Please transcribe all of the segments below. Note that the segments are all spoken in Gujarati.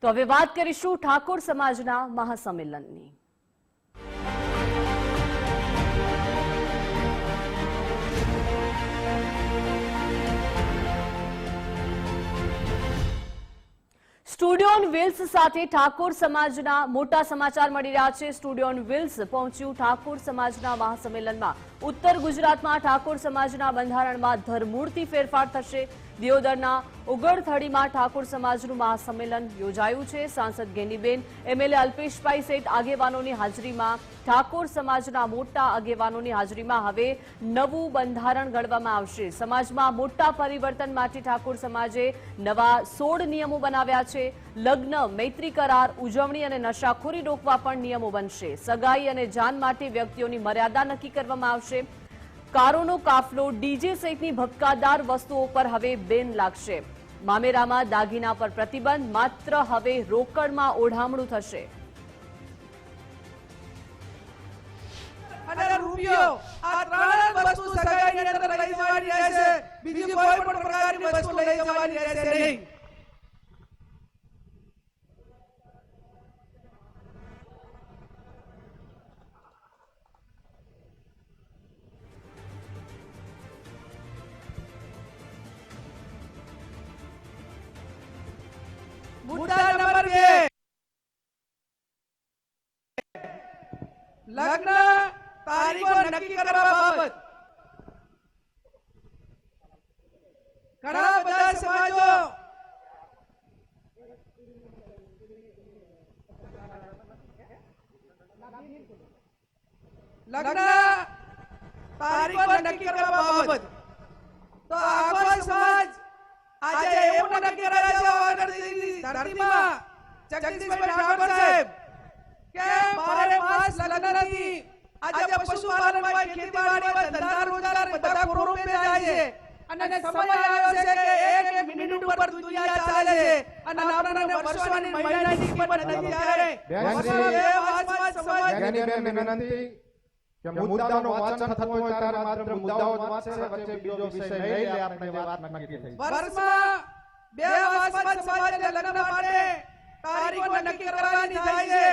તો હવે વાત કરીશું ઠાકોર સમાજના મહાસંમેલનની। સ્ટુડિયો ઓન વ્હીલ્સ સાથે ઠાકોર સમાજના મોટા સમાચાર મળી રહ્યા છે। સ્ટુડિયો ઓન વ્હીલ્સ પહોંચ્યું ઠાકોર સમાજના મહાસંમેલનમાં। ઉત્તર ગુજરાતમાં ઠાકોર સમાજના બંધારણમાં ધરમૂળથી ફેરફાર થશે। દિયોદરના ઉગડથડીમાં ઠાકોર સમાજનું મહાસંમેલન યોજાયું છે। સાંસદ ગેનીબેન, એમએલએ અલ્પેશભાઈ સહિત આગેવાનોની હાજરીમાં ઠાકોર સમાજના મોટા આગેવાનોની હાજરીમાં હવે નવું બંધારણ ઘડવામાં આવશે। સમાજમાં મોટા પરિવર્તન માટે ઠાકોર સમાજે નવા 16 નિયમો બનાવ્યા છે। લગ્ન, મૈત્રી કરાર, ઉજવણી અને નશાખોરી રોકવા પણ નિયમો બનશે। સગાઈ અને જાન માટે વ્યક્તિઓની મર્યાદા નક્કી કરવામાં આવશે। કારોનો કાફલો, ડીજે સહિતની ભપકાદાર વસ્તુઓ પર હવે બેન લાગશે। મામેરામાં દાગીના પર પ્રતિબંધ, માત્ર હવે રોકડમાં ઓઢામણું થશે। અને રૂપિયો આ ત્રણ વસ્તુ સગાઈની અંદર લઈ જવાની રહેશે। બીજી કોઈ પણ પ્રકારની વસ્તુ લઈ જવાની રહેશે નહીં। मुद्दा नंबर 2 लग्न तारीखो नक्की કરવા બાબત ઘણા બધા સમાજો લગ્ન તારીખો નક્કી કરવા બાબત તો આખો સમાજ આજે એવું નક્કી કરે છે ધરતીમાં જગદીશભાઈ ઠાકોર સાહેબ કે મારે પાસ લગ્ન નથી। આજે પશુપાલનમાં, ખેતીવાડીમાં, ધંધા રોજગાર બધા કોરોના પે જાય છે અને સમય આવ્યો છે કે એક મિનિટ ઉપર દુનિયા ચાલે છે અને આપણને વર્ષોની મહિનાની કિંમત નથી આવે। વિનંતી કે મુદ્દાનો વાંચન થતું હોય ત્યારે માત્ર મુદ્દાઓ જ વાંચે, વચ્ચે બીજો વિષય નહીં લે, આપણે વાત નક્કી થઈ। વર્ષમાં 2 વાસમાં સમાજને લગ્ન માટે તારીખો નક્કી કરવાની થાય છે।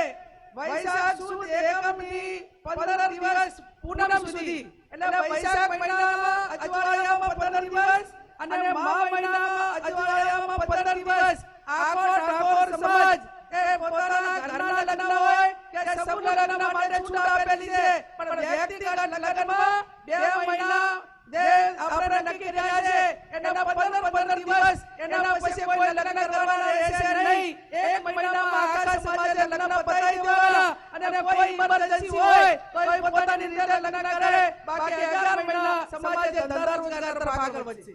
વૈશાખ સુદ એકમથી 15 દિવસ પૂનમ સુધી, એટલે વૈશાખ મહિનામાં અજવાળિયામાં 15 દિવસ અને મહા મહિનામાં અજવાળિયામાં 15 દિવસ આખો ઠાકોર સમાજ એ પોતાના ઘરના લગ્ન હોય કે સમૂહ લગ્ન માટે છૂટ આપેલી છે, પણ વ્યક્તિગત લગ્નમાં 2 મહિના જે આપણે નક્કી કર્યા છે એના 15 દિવસ એના પછી કોઈ લગ્ન કરવાના રહેશે નહીં। 1 મહિનામાં આખા સમાજે લગ્ન પતાવી દેવાના અને કોઈ ઇમરજન્સી હોય કોઈ પોતાની રીતે લગ્ન કરે, બાકી 11 મહિના સમાજે ધંધા રોજગાર તરફ આગળ વધશે।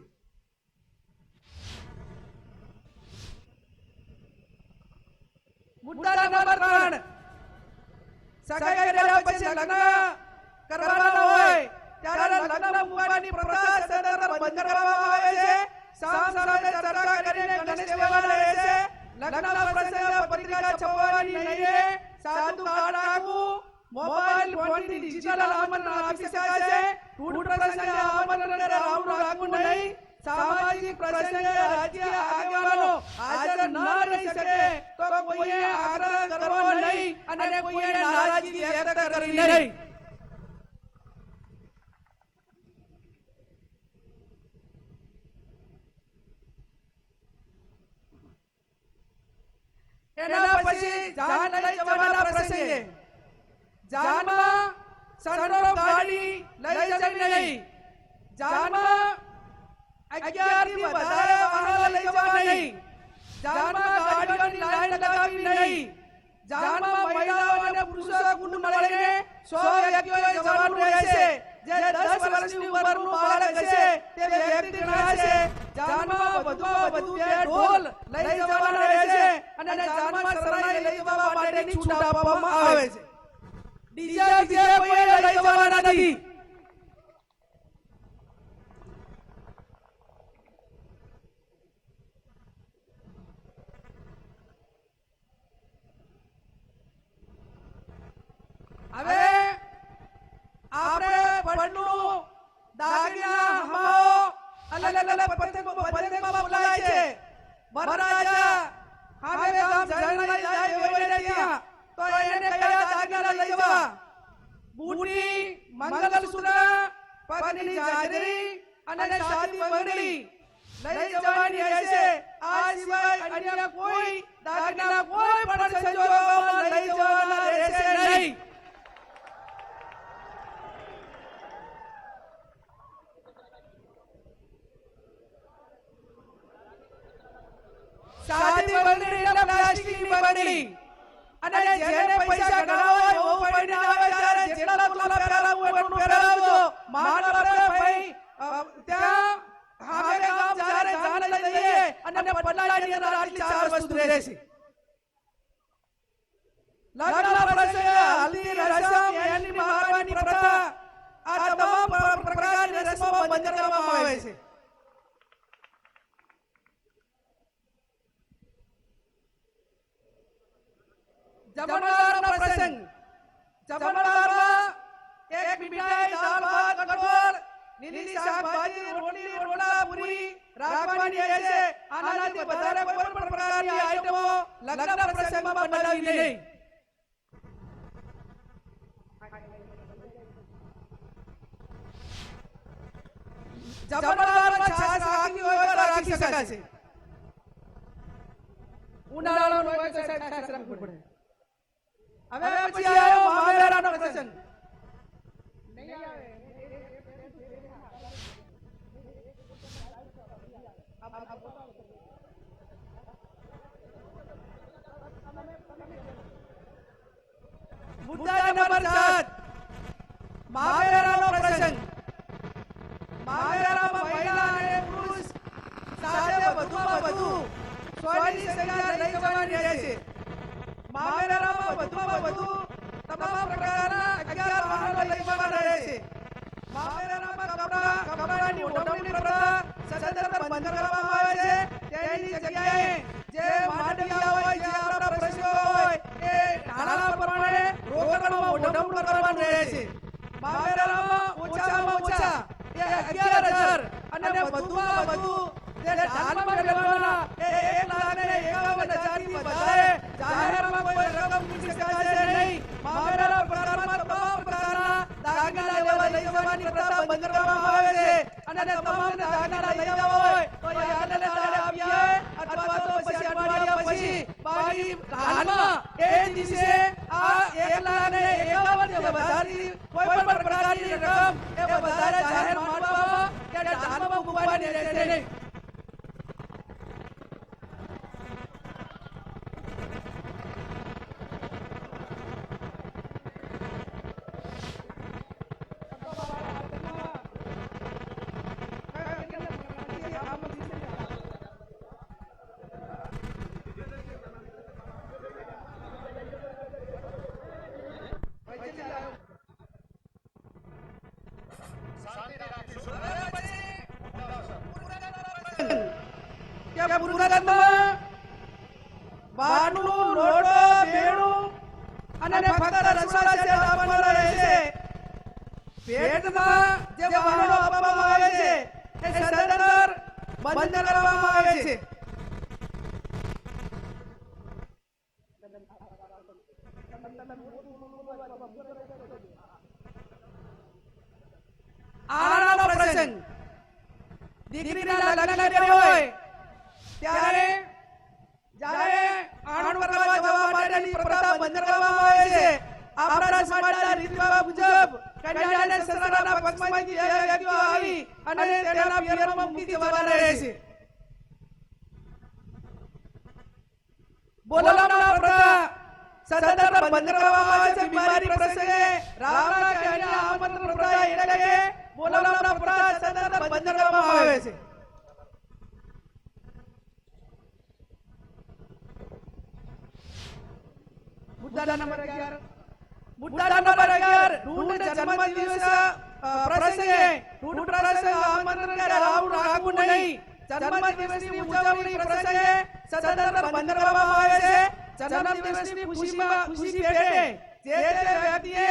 મુદ્દા નંબર 3 સગાઈ કર્યા પછી લગ્ન કરવાના હોય ત્યારે લગ્ન મૂકવાની પ્રથા સદંતર બંધ કરવામાં આવે છે। સામે ચર્ચા કરીને ગણેશ દેવાના રહેશે। લગ્ન પ્રસંગે પત્રિકા છપાવવાની નહીં, સાદું કાર્ડ રાખવું, મોબાઈલ ફોનથી ડિજિટલ આમંત્રણ આપી શકાશે। ટૂર પ્રસંગે આમંત્રણ રાઉન્ડ રાખવું નહીં। સામાજિક પ્રસંગે રાજ્ય આગેવાનો હાજર ન રહી શકે તો કોઈએ આગ્રહ કરવો નહીં અને કોઈએ નારાજગી વ્યક્ત કરવી નહીં। એના પછી જાન લઈ જવાના પ્રસંગે જાનમાં સનરો ગાડી લઈ જવી નહીં। જાનમાં 11 થી વધારે વાહનો લઈ જવા નહીં। જાનમાં ગાડીઓની લાઈન લગાવવી નહીં। જાનમાં મહિલાઓ અને પુરુષો કુલ મળીને 100 વ્યક્તિઓએ જવાનું રહેશે। જે 10 વર્ષની ઉંમરનું બાળક હશે તે વ્યક્તિ ગણાશે। જાનમાં વધુમાં વધુ 2 ઢોલ લઈ જવાના રહેશે અને જાનમાં શરણાઈ લઈ જવા માટેની છૂટ આપવામાં આવે છે। ડીજે કોઈ લઈ જવાના નથી। હવે આપણે પડનું દાગીના હમાઓ અલગ અલગ પતંગમાં બોલાય છે। વરરાજા હવે ગામ લઈ જવા બુટી મંગલસૂત્ર પગની જાજરી અને સાદી બંગડી લઈ જવાની રહેશે આ સિવાય અન્ય કોઈ દાગીના કોઈ પણ સંજોગોમાં લઈ જવાના રહેશે નહીં સાદી બંગડી એટલે પ્લાસ્ટિકની બંગડી અને જેને પૈસા ઘણા હોય ઓ પડીને આવે ત્યારે જેટલા તોલા પહેરાવું એટલું પહેરાવજો માન આપે ભાઈ ત્યાં હામે ગામ જ્યારે જાન લઈ લઈએ અને પટલાની અંદર આટલી ચાર વસ્તુ રહેશે લગ્ન પ્રસંગે હલ્દી રસમ એની મારવાની પ્રથા આ તમામ પ્રકારની રસમો બંધ કરવામાં આવે છે જમણવારનો પ્રસંગ જમણવારમાં એક મીઠાઈ દાળ ભાત કઠોળ લીલી શાકભાજી રોટલી રોટલા પૂરી રાખવાની રહેશે આનાથી વધારે કોઈ પણ પ્રકારની આઈટમો લગ્ન પ્રસંગમાં બનાવવી નહીં જમણવારમાં છાશ રાખવી હોય તો રાખી શકાશે ઉનાળાનો હોય તો છાશ રાખવી પડે હવે પછી આવ્યો મામેરાનો પ્રસંગ નહીં આવે મુદ્દા નંબર 7 મામેરાનો પ્રસંગ મામેરામાં મહિલા અને પુરુષ સાથે વધુમાં વધુ 100 ની સંખ્યા લઈ જવાની રહેશે મામેરામાં વધુમાં વધુ તમામ પ્રકારના 11 વાહનો લઈ જવાના રહેશે મામેરામાં કપડાની ઓઢવણી પ્રથા સદંતર બંધ કરવામાં આવે છે તેની જગ્યાએ જે માંડવિયા હોય જે આપણા પ્રશ્નો હોય એ ઢાળા પ્રમાણે રોકડમાં ઓઢવણી કરવાનું રહેશે મામેરામાં ઓછામાં ઓછા એ 11,000 અને વધુમાં વધુ જે ઢાલમાં લેવાના એ 1,51,000 થી વધારે જાહેરમાં કોઈ રકમ મૂકી શકાશે નહીં મામેરા પ્રકારમાં તમામ પ્રકારના દાગીના લેવા લઈ જવાની પ્રથા બંધ કરવામાં આવે છે અને તમામ દાગીના લઈ જવા હોય તો યાદ તારે આવીએ અથવા તો પછી અઠવાડિયા પછી બાકી ઢાલમાં એ દિવસે આ 1,51,000 થી વધારે કોઈ પણ પ્રકારની રકમ એ વધારે જાહેર માનવામાં કે ઢાલમાં મૂકવાની રહેશે નહીં કે પુરુષાર્થમાં બારનું લોટો બેડું અને ફક્ત રસોડા છે આપવાના રહેશે ભેટમાં જે વાહનો આપવામાં આવે છે એ સદંતર બંધ કરવામાં આવે છે આનો પ્રસંગ દીકરીના લગ્ન કર્યા હોય ત્યારે જ્યારે આણંદ કરવા જવા માટેની પ્રથા બંધ કરવામાં આવે છે આપણા સમાજના રીતરિવાજ મુજબ કન્યાને સસરાના પક્ષમાંથી બે વ્યક્તિઓ આવી અને તેના પિયરમાં મૂકી દેવાના રહેશે બોલાવવાના પ્રથા સદંતર બંધ કરવામાં આવે છે બીમારી પ્રસંગે રાવણા કે અન્ય આમંત્રણ પ્રથા એટલે કે બોલાવવાના પ્રથા સદંતર બંધ કરવામાં આવે છે મુદ્દા નંબર 11 ઢૂંઢ જન્મદિવસ પ્રસંગે ઢૂંઢ પ્રસંગ આમંત્રણ કે રાખવું નહીં જન્મદિવસની ઉજવણી પ્રસંગે સદંતર બંધ કરવામાં આવે છે જન્મદિવસની ખુશી ભેટે જે વ્યક્તિએ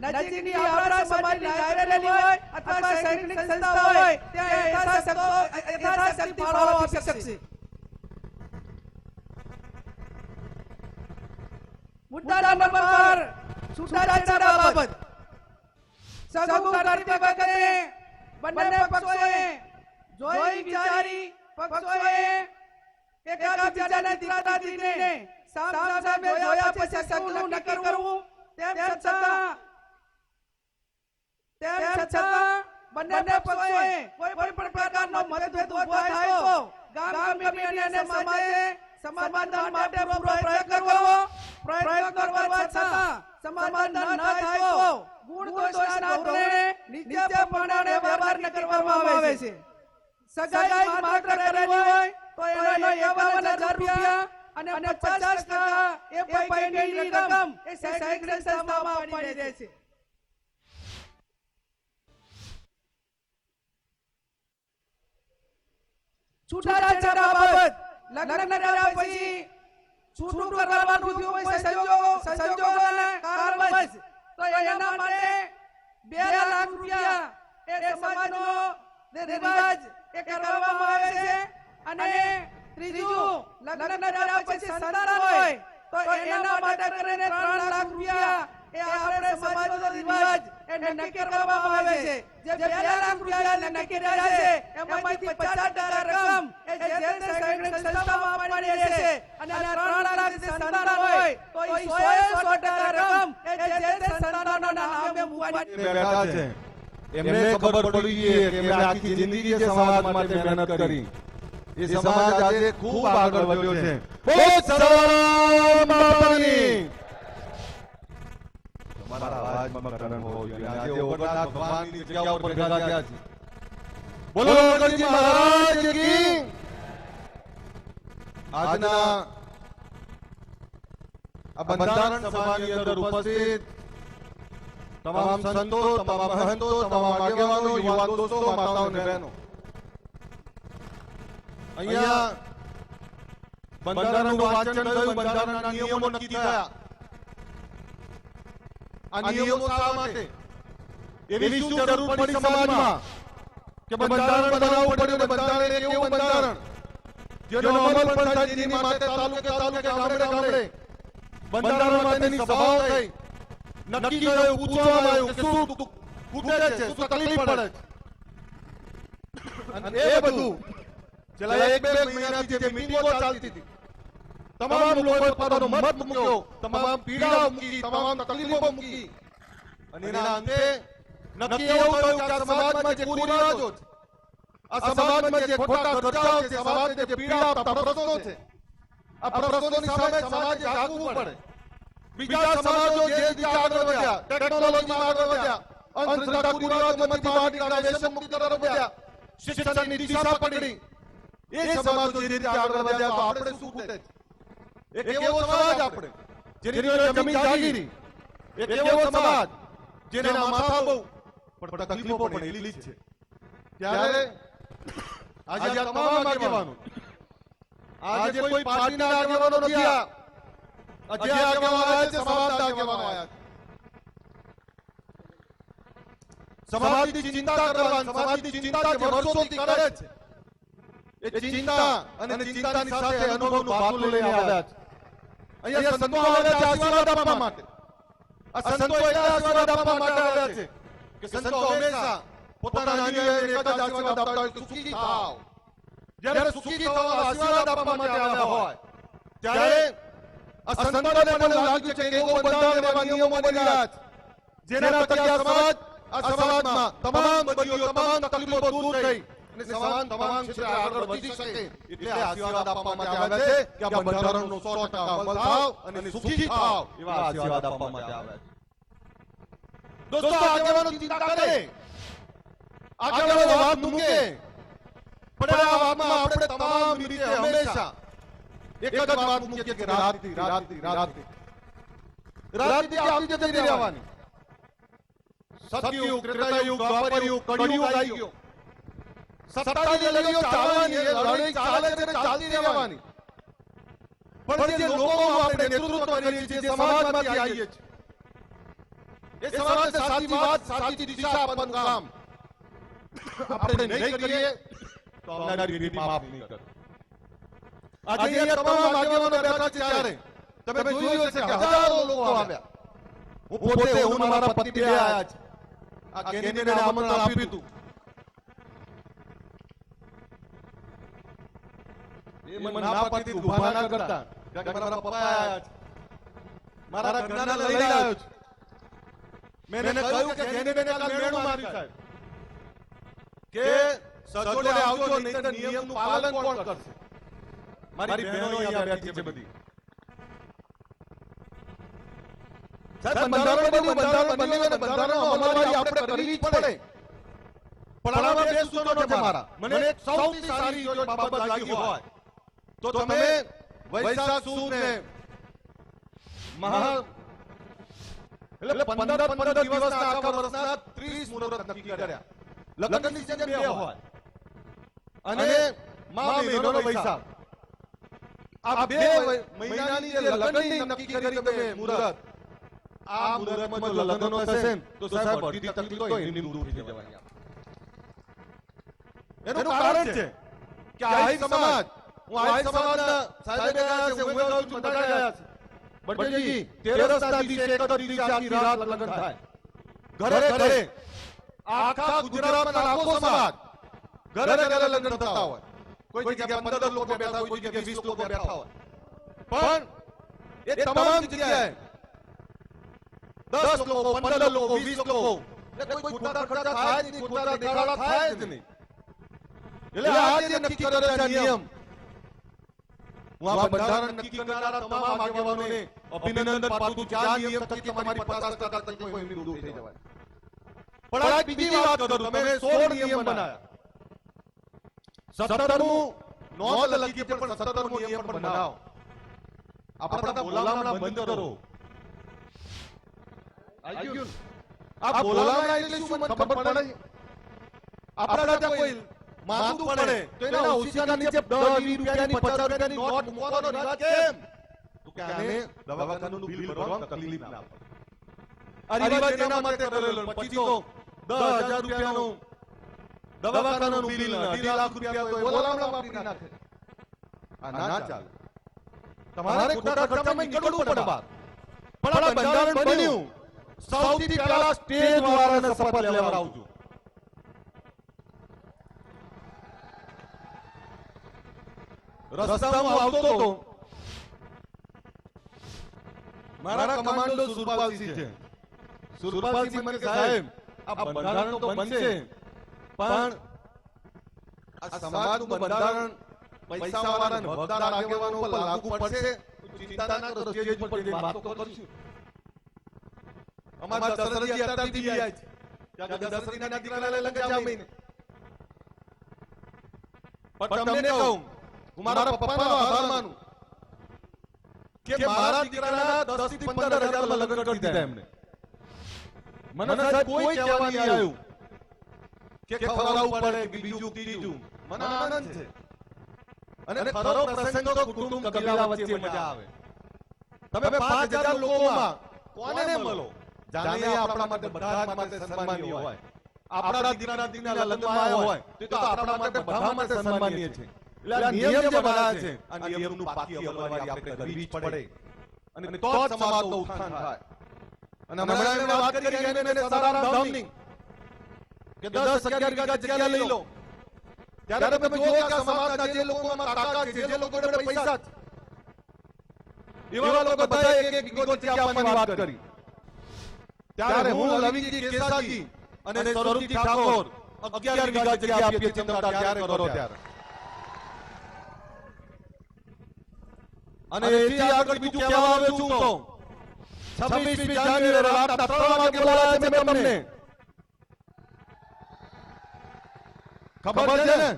નજીકની આપણા સમાજની લાઇબ્રેરી હોય અથવા શૈક્ષણિક સંસ્થા હોય ત્યાં યથાશક્તિ ફાળો આપી શકશે મુદ્દા નંબર છૂટાછેડા બાબત સગું કરતી વખતે બંને પક્ષોએ જોઈ વિચારી પક્ષોએ એકબીજાને દીકરા દીકરીને સામે જોયા પછી સગું નક્કી કરવું તેમ છતાં બંને પક્ષોએ કોઈ પણ પ્રકારનો મતભેદ ઉભો થાય તો ગામ કમિટી અને સમાજે સમાધાન માટે પ્રયત્ન કરવા છતાં સમાધાન ન થાય તો ગુણ દોષના ધોરણે નીચે પ્રમાણે વ્યવહાર કરવામાં આવે છે. સગાઈ માત્ર કરવી હોય તો એનો 51,000 રૂપિયા અને 50% એ પૈકીની રકમ એ શૈક્ષણિક સંસ્થામાં આપવાની રહેશે. છૂટાછેડા બાબત લગ્ન કર્યા પછી છૂટું કરવાનું થયું હોય સંજોગોના કારણવશ તો એના માટે 2 લાખ રૂપિયા એ સમાજનો રિવાજ એ કરવામાં આવે છે. અને ત્રીજું લગ્ન કર્યા પછી સંતાન હોય તો એના માટે કરીને 3 લાખ રૂપિયા એ આપણે સમાજનો રિવાજ એ નક્કી કરવામાં આવે છે. જે 2 લાખ રૂપિયા નક્કી રહ્યા છે એમાંથી 50% રકમ એ જે શૈક્ષણિક સંસ્થામાં આપવાની રહેશે અને 3 લાખ જે સંતાન હોય તો 100% રકમ એ જે સંતાનોના નામે મૂકવાની બેઠા છે. એમને ખબર પડી ગઈ કે એમણે આખી જિંદગી જે સમાજ માટે મહેનત કરી એ સમાજ આજે ખૂબ આગળ વધ્યો છે. બહુ સરાવરામ બાપાની તમારા અવાજમાં કરન હોવો જોઈએ. આજે ઓગણનાથ ભગવાનની જગ્યા ઉપર ભેગા થયા છે. બોલો ગણજી મહારાજ કી. આજના આ બંધારણ સભાની અંદર ઉપસ્થિત તમામ સંતો, તમામ મહંતો, તમામ આગેવાનો, યુવા દોસ્તો, માતાઓ અને બહેનો, અહીંયા બંધારણનું વાંચન થયું, બંધારણના નિયમો નક્કી થયા. આ નિયમો શા માટે, એવી શું જરૂર પડી સમાજમાં કે બંધારણ બનાવવું પડ્યું? બંધારણ એક એવું બંધારણ જેનો અમલ પણ થાય, જેની માટે તાલુકે ગામડે બંધારણ માટેની સભાઓ થઈ, નક્કી થયું, પૂછવામાં આવ્યું કે શું ખૂટે છે, શું તકલીફ પડે છે. અને એ બધું છેલ્લા 1-2 મહિનાથી જે મીટિંગો ચાલતી હતી, તમામ લોકોએ પોતાનો મત મૂક્યો, તમામ પીડાઓ મૂકી, તમામ તકલીફો મૂકી અને એના અંતે નક્કી એવું થયું કે આ સમાજમાં જે કુરિવાજો છે, આ સમાજમાં જે ખોટા ખર્ચાઓ છે, સમાજને જે પીડા આપતા પ્રશ્નો છે, આ પ્રશ્નોની સામે સમાજે જાગવું પડે. બીજા સમાજો જે રીતે આગળ વધ્યા, ટેકનોલોજીમાં આગળ વધ્યા, અંધશ્રદ્ધા કુરિવાજોમાંથી બહાર નીકળ્યા, વ્યસન મુક્તિ તરફ વધ્યા, શિક્ષણની દિશા પકડી, એ સમાજો જે રીતે આગળ વધ્યા તો આપણે શું ખૂટે છે? એક એવો સમાજ આપણે જેની જમીન જાગીરી, એક એવો સમાજ જેના માથા બહુ પણ તકલીફો પણ એટલી જ છે. ત્યારે આજે આ તમામ આગેવાનો, આજે કોઈ પાર્ટીના આગેવાનો નથી, આજે આગેવાનો આવ્યા છે, સમાજના આગેવાનો આવ્યા છે. સમાજની ચિંતા કરવાની, સમાજની ચિંતા જે વર્ષોથી કરે છે, એ ચિંતા અને ચિંતાની સાથે અનુભવનું ભાથું લઈને આવ્યા છે. અહીંયા સંતો આવ્યા છે આશીર્વાદ આપવા માટે. આ સંતો એટલે આશીર્વાદ આપવા માટે આવ્યા છે કે સંતો હંમેશા પોતાના અનુયાયીઓને એક જ આશીર્વાદ આપતા હોય કે સુખી થાઓ. જ્યારે સુખી થવા આશીર્વાદ આપવા માટે આવ્યા હોય ત્યારે આ સંતોને મને લાગ્યું છે કે એવો બંધારણ, એવા નિયમો બની રહ્યા છે જેના થકી આ સમાજમાં તમામ બદીઓ, તમામ તકલીફો દૂર થઈ અને સમાજ તમામ ક્ષેત્રે આગળ વધી શકે. એટલે આશીર્વાદ આપવા માટે આવ્યા છે કે આ બંધારણનો 100% અમલ થાવ અને સુખી થાવ, એવા આશીર્વાદ આપવા માટે આવ્યા છે. દોસ્તો, આગેવાનો ચિંતા કરે, આગેવાનો વાત મૂકે, પણ આ વાતમાં આપણે તમામ રીતે હંમેશા એક જ વાત મૂકીએ કે રાજનીતિ આપણી જતી રહેવાની. સતયુગ, ત્રેતાયુગ, દ્વાપરયુગ, કળિયુગ આવી ગયો. સત્તાની લડાઈઓ ચાલવાની, લડાઈ ચાલે છે, ચાલતી રહેવાની. પણ જે લોકોનું આપણે નેતૃત્વ કરીએ છીએ, જે સમાજમાંથી આવીએ છીએ, એ સમાજને સાચી વાત, સાચી દિશા આપવાનું કામ આપણે નહીં કરીએ તો આવનારી પેઢી માફ નહીં કરે. આજે અહીંયા તમામ આગેવાનો બેઠા છે ત્યારે તમે જોયું હશે કે હજારો લોકો આવ્યા હું પોતે હું મારા પતિ બે આયા છે. આ કેનીબેને આમંત્રણ આપ્યું હતું. એ મને ના પાડતી હતી, ઊભા ના કરતા. કે મારા પપ્પા આયા છે. મારા ઘરના લઈને આવ્યો છું. મેં એને કહ્યું કે કેનીબેને કાલ મેણું માર્યું સાહેબ. કે સજોડે આવજો નહીંતર નિયમનું પાલન કોણ કરશે? મારી બહેનો અહીંયા બેઠી છે બધી. સાહેબ બંધારણ બન્યું અને બંધારણનો અમલવારી આપણે કરવી જ પડે. પણ આમાં બે સૂચનો છે મારા. મને એક સૌથી સારી જો બાબત લાગી હોય તો તમે વૈશાખ સુદ ને એટલે 15 દિવસના આખા વર્ષના 30 મુહૂર્ત નક્કી કર્યા. લગ્નની સિઝન બે હોય અને મા મહિનાનો વૈશાખ. આ બે મહિનાની જે લગ્નની નક્કી કરી તમે મુહૂર્ત, આ મુહૂર્તમાં જો લગ્ન થશે તો સાહેબ અડધી તકલીફ તો એની દૂર થઈ જવાની. એનું કારણ છે કે આહિર સમાજ, હું આહિર સમાજના સાહેબે ગયા છે, હું કહું છું બધા ગયા છે. બળદેવજી 13ના દિવસે 31 આખી રાત લગ્ન થાય. ઘરે ઘરે આખા ગુજરાતમાં લાખો સમાજ ઘરે ઘરે લગ્ન થતા હોય. કોઈ જગ્યાએ 15 લોકો બેઠા હોય, કોઈ જગ્યાએ 20 લોકો બેઠા હોય. પણ એ તમામ જગ્યાએ 10 લોકો, 15 લોકો, 20 લોકો, એટલે કોઈ ખોટા ખર્ચા થાય જ નહીં, ખોટા દેખાડા થાય જ નહીં. એટલે આ જે નક્કી કરેલા નિયમ, હું આ બંધારણ નક્કી કરનારા તમામ આગેવાનોને અભિનંદન પાઠવું છું. આ નિયમ થકી તમારી 50% તકલીફો એમની દૂર થઈ જવાની. પણ આ બીજી વાત કરું, તમે 16 નિયમ બનાવ્યા. 17મું નોંધ લખી છે પણ 17મો નિયમ પણ બનાવો. આપણા બોલામણા બંધ કરો. આ બોલામણા એટલે શું મને ખબર પડે? આપણા ત્યાં કોઈ માથું પડે તો એના ઓછીના નીચે 10, 20 રૂપિયાની 50 રૂપિયાની નોટ મૂકવાનો રિવાજ કેમ? તો કે આને દવાખાનાનું બિલ ભરવામાં તકલીફ ના પડે. આ રિવાજ એના માટે કરેલો. પછી તો 10,000 રૂપિયાનું દવાખાનાનું બિલ, 2.5 લાખ રૂપિયા તો બોલામણા વાપરી નાખે. આ ના ચાલે. તમારે ખોટા ખર્ચામાં નીકળવું પડે બહાર. પણ આ બંધારણ બન્યું, સૌથી પહેલા સ્ટેજ વાળાને શપથ લેવડાવજો. રસ્તામાં આવતો તો મારા કમાન્ડો સુરપાલસિંહ છે. સુરપાલસિંહ મને સાહેબ આ બંધારણ તો બનશે પણ આ સમાજનું બંધારણ પૈસાવાળા ને વગદાર આગેવાનો પર લાગુ પડશે. ચિંતા ના કરો, સ્ટેજ પર જઈને વાતો કરશું. અમારા દશરથજી અત્યારથી બી આયા છે. ત્યાં દશરથના દીકરાને લગ્ન છે આ મહિને. પણ તમને કહું, હું મારા પપ્પાનો આભાર માનું કે મારા દીકરાના 10 થી 15,000 માં લગ્ન કરી દીધા એમને. મને સાહેબ કોઈ કહેવા નહીં આવ્યું કે ખવડાવવું પડે કે બીજું ત્રીજું. મને આનંદ છે. અને ખરો પ્રસંગ તો કુટુંબ કબીલા વચ્ચે મજા આવે. તમે 5,000 લોકોમાં કોને મળો? જાણે આપણા માટે બધા માટે સન્માનીય હોય. આપણા દીકરાના લગ્નમાં આવ્યા હોય તો આપણા માટે બધા માટે સન્માનીય છે. એટલે આ નિયમ જે બનાવ્યા છે, આ નિયમનું પાકી અમલવારી આપણે કરવી જ પડે. અને તો જ સમાજનો ઉત્થાન થાય. અને હમણાં મેં વાત કરી કે મેં સારારામ ધામની કે 10-11 વીઘા જગ્યા લઈ લો. ત્યારે તમે જુઓ કે આ સમાજના જે લોકોમાં તાકાત છે, જે લોકોને પૈસા છે, એવા લોકો બધા એક વીઘો જગ્યા આપવાની વાત કરી. ત્યારે હું લવિંગજી કેસાજી અને સ્વરૂપજી ઠાકોર 11 વીઘા જગ્યા આપીએ છીએ. તમે ત્યારે કરો ત્યારે. અને એથી આગળ બીજું કહેવા આવ્યો છું તો 26મી જાન્યુઆરી રાતના 3 વાગે બોલાયા છે મેં તમને. ખબર છે ને?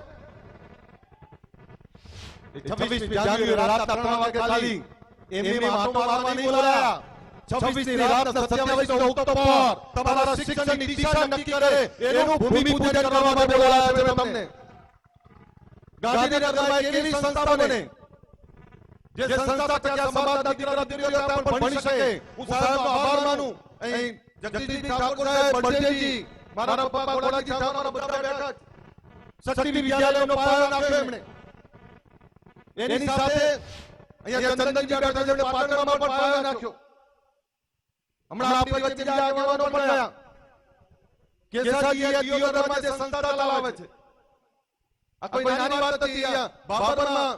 26મી જાન્યુઆરી રાતના 3 વાગે ખાલી એમની વાતો મારવા નહીં બોલાયા. 26ની રાતના 27 ઓક્ટોબર તમારા શિક્ષણની દિશા નક્કી કરે એનું ભૂમિપૂજન કરવા માટે બોલાયા છે મેં તમને. ગાંધીનગરમાં એક એવી સંસ્થા બને જે સંસ્થા થકી સમાજના દીકરા દીકરીઓ પણ ભણી શકે. હું સાહેબનો આભાર માનું. અહીં જગદીશજી ઠાકોર સાહેબ, બળદેવજી, મારા પપ્પા ગોડાજી ઠાકોર બધા બેઠા છે. શક્તિ વિદ્યાલયનો પાયો નાખ્યો એમણે. એની સાથે અહીંયા ચંદનજી બેઠા છે, એમણે પાટણમાં પણ પાયો નાખ્યો. હમણાં આપણી વચ્ચે બીજા આગેવાનો પણ ગયા. કેસાજી એ દિયોદરમાં જે સંસ્થા ચલાવે છે, આ કોઈ નાની વાત નથી. અહીંયા બાબરમાં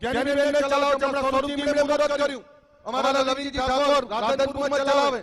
જ્ઞાનીબેનને ચલાવે છે, હમણાં સ્વરૂપજીને મદદ કર્યું. અમારા લવિંગજી ઠાકોર રાધનપુરમાં ચલાવે.